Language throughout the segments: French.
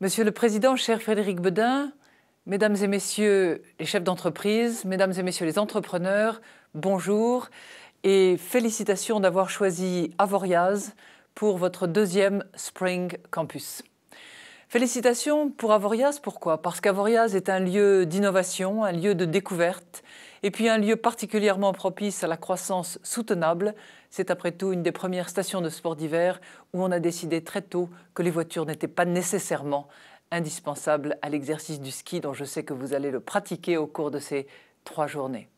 Monsieur le Président, cher Frédéric Bedain, Mesdames et Messieurs les chefs d'entreprise, Mesdames et Messieurs les entrepreneurs, bonjour et félicitations d'avoir choisi Avoriaz pour votre deuxième Spring Campus. Félicitations pour Avoriaz, pourquoi? Parce qu'Avoriaz est un lieu d'innovation, un lieu de découverte et puis un lieu particulièrement propice à la croissance soutenable. C'est après tout une des premières stations de sport d'hiver où on a décidé très tôt que les voitures n'étaient pas nécessairement indispensables à l'exercice du ski dont je sais que vous allez le pratiquer au cours de ces 3 journées.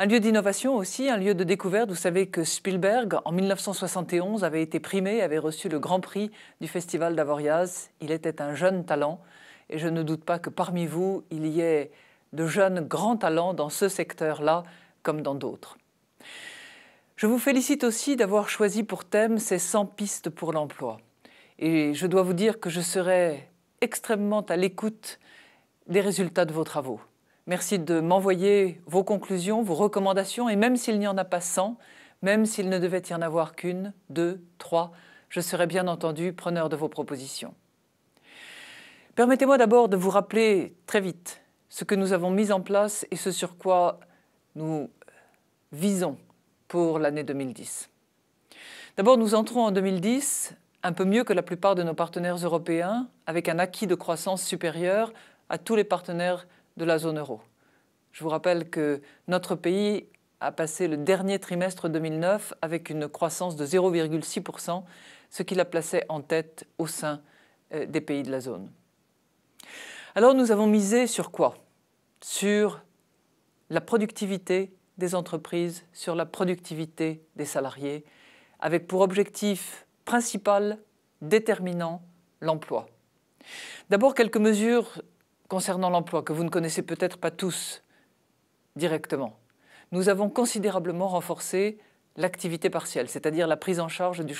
Un lieu d'innovation aussi, un lieu de découverte. Vous savez que Spielberg, en 1971, avait été primé, avait reçu le Grand Prix du Festival d'Avoriaz. Il était un jeune talent et je ne doute pas que parmi vous, il y ait de jeunes grands talents dans ce secteur-là comme dans d'autres. Je vous félicite aussi d'avoir choisi pour thème ces 100 pistes pour l'emploi. Et je dois vous dire que je serai extrêmement à l'écoute des résultats de vos travaux. Merci de m'envoyer vos conclusions, vos recommandations, et même s'il n'y en a pas 100, même s'il ne devait y en avoir qu'une, 2, 3, je serai bien entendu preneur de vos propositions. Permettez-moi d'abord de vous rappeler très vite ce que nous avons mis en place et ce sur quoi nous visons pour l'année 2010. D'abord, nous entrons en 2010 un peu mieux que la plupart de nos partenaires européens, avec un acquis de croissance supérieur à tous les partenaires de la zone euro. Je vous rappelle que notre pays a passé le dernier trimestre 2009 avec une croissance de 0,6%, ce qui la plaçait en tête au sein des pays de la zone. Alors nous avons misé sur quoi? Sur la productivité des entreprises, sur la productivité des salariés, avec pour objectif principal, déterminant, l'emploi. D'abord, quelques mesures concernant l'emploi que vous ne connaissez peut-être pas tous directement. Nous avons considérablement renforcé l'activité partielle, c'est-à-dire la prise en charge du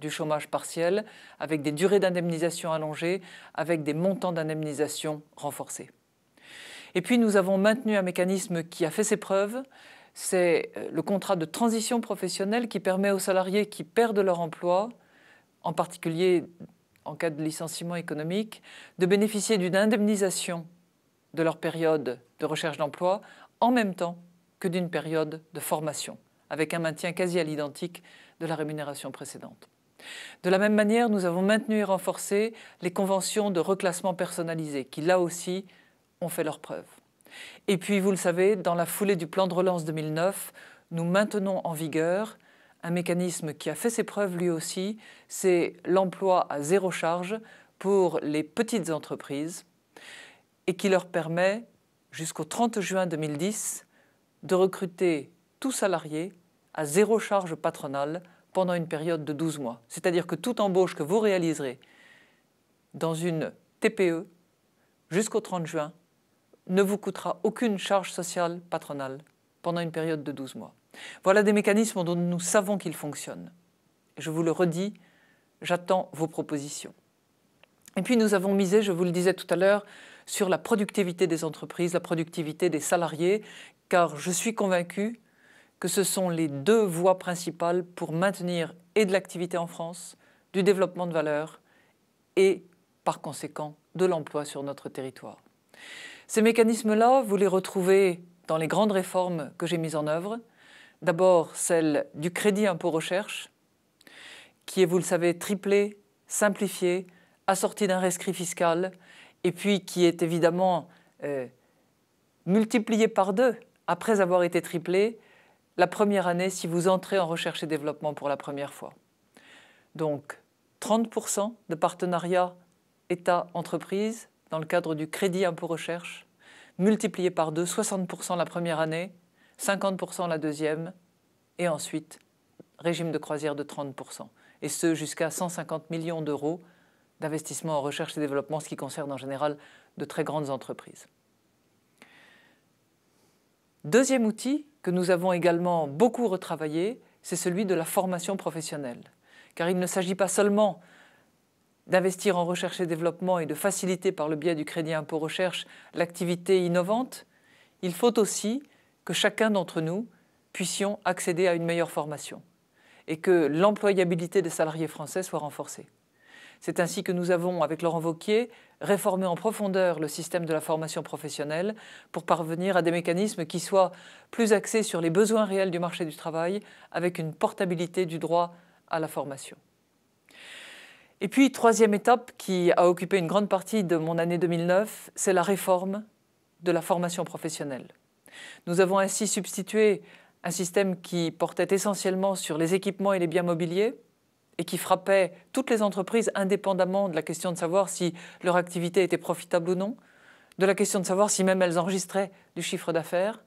chômage partiel, avec des durées d'indemnisation allongées, avec des montants d'indemnisation renforcés. Et puis nous avons maintenu un mécanisme qui a fait ses preuves, c'est le contrat de transition professionnelle qui permet aux salariés qui perdent leur emploi, en particulier en cas de licenciement économique, de bénéficier d'une indemnisation de leur période de recherche d'emploi en même temps que d'une période de formation, avec un maintien quasi à l'identique de la rémunération précédente. De la même manière, nous avons maintenu et renforcé les conventions de reclassement personnalisé qui, là aussi, ont fait leurs preuves. Et puis, vous le savez, dans la foulée du plan de relance 2009, nous maintenons en vigueur un mécanisme qui a fait ses preuves lui aussi, c'est l'emploi à zéro charge pour les petites entreprises et qui leur permet, jusqu'au 30 juin 2010, de recruter tout salarié à zéro charge patronale pendant une période de 12 mois. C'est-à-dire que toute embauche que vous réaliserez dans une TPE jusqu'au 30 juin ne vous coûtera aucune charge sociale patronale pendant une période de 12 mois. Voilà des mécanismes dont nous savons qu'ils fonctionnent. Je vous le redis, j'attends vos propositions. Et puis nous avons misé, je vous le disais tout à l'heure, sur la productivité des entreprises, la productivité des salariés, car je suis convaincu que ce sont les 2 voies principales pour maintenir et de l'activité en France, du développement de valeur et, par conséquent, de l'emploi sur notre territoire. Ces mécanismes-là, vous les retrouvez dans les grandes réformes que j'ai mises en œuvre. D'abord, celle du crédit impôt recherche, qui est, vous le savez, triplé, simplifié, assorti d'un rescrit fiscal, et puis qui est évidemment multiplié par 2 après avoir été triplé la première année si vous entrez en recherche et développement pour la première fois. Donc, 30% de partenariat État-entreprise dans le cadre du crédit impôt recherche, multiplié par 2, 60% la première année, 50% la deuxième, et ensuite, régime de croisière de 30%. Et ce, jusqu'à 150 millions d'euros d'investissement en recherche et développement, ce qui concerne en général de très grandes entreprises. Deuxième outil que nous avons également beaucoup retravaillé, c'est celui de la formation professionnelle. Car il ne s'agit pas seulement d'investir en recherche et développement et de faciliter par le biais du crédit impôt recherche l'activité innovante, il faut aussi que chacun d'entre nous puissions accéder à une meilleure formation et que l'employabilité des salariés français soit renforcée. C'est ainsi que nous avons, avec Laurent Wauquiez, réformé en profondeur le système de la formation professionnelle pour parvenir à des mécanismes qui soient plus axés sur les besoins réels du marché du travail, avec une portabilité du droit à la formation. Et puis, troisième étape qui a occupé une grande partie de mon année 2009, c'est la réforme de la formation professionnelle. Nous avons ainsi substitué un système qui portait essentiellement sur les équipements et les biens mobiliers et qui frappait toutes les entreprises indépendamment de la question de savoir si leur activité était profitable ou non, de la question de savoir si même elles enregistraient du chiffre d'affaires.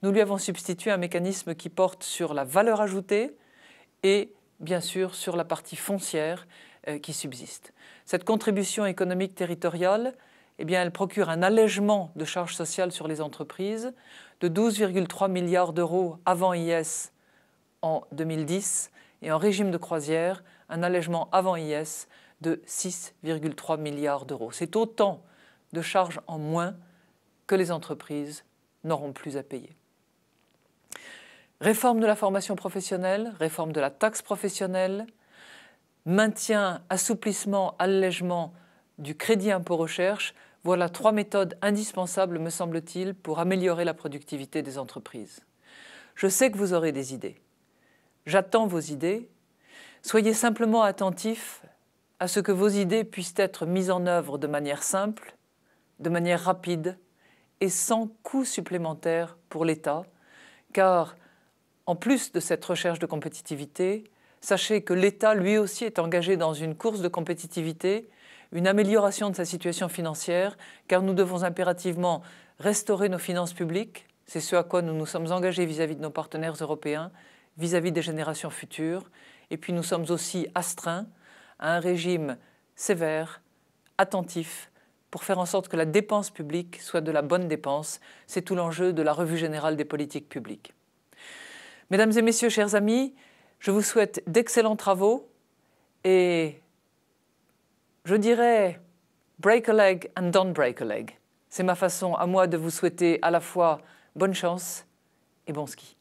Nous lui avons substitué un mécanisme qui porte sur la valeur ajoutée et bien sûr sur la partie foncière qui subsiste. Cette contribution économique territoriale, eh bien, elle procure un allègement de charges sociales sur les entreprises de 12,3 milliards d'euros avant IS en 2010 et en régime de croisière, un allègement avant IS de 6,3 milliards d'euros. C'est autant de charges en moins que les entreprises n'auront plus à payer. Réforme de la formation professionnelle, réforme de la taxe professionnelle, maintien, assouplissement, allègement du crédit impôt recherche, voilà 3 méthodes indispensables, me semble-t-il, pour améliorer la productivité des entreprises. Je sais que vous aurez des idées. J'attends vos idées. Soyez simplement attentifs à ce que vos idées puissent être mises en œuvre de manière simple, de manière rapide et sans coût supplémentaire pour l'État, car en plus de cette recherche de compétitivité, sachez que l'État lui aussi est engagé dans une course de compétitivité, une amélioration de sa situation financière, car nous devons impérativement restaurer nos finances publiques, c'est ce à quoi nous nous sommes engagés vis-à-vis de nos partenaires européens, vis-à-vis des générations futures, et puis nous sommes aussi astreints à un régime sévère, attentif, pour faire en sorte que la dépense publique soit de la bonne dépense. C'est tout l'enjeu de la revue générale des politiques publiques. Mesdames et messieurs, chers amis, je vous souhaite d'excellents travaux et je dirais break a leg and don't break a leg. C'est ma façon à moi de vous souhaiter à la fois bonne chance et bon ski.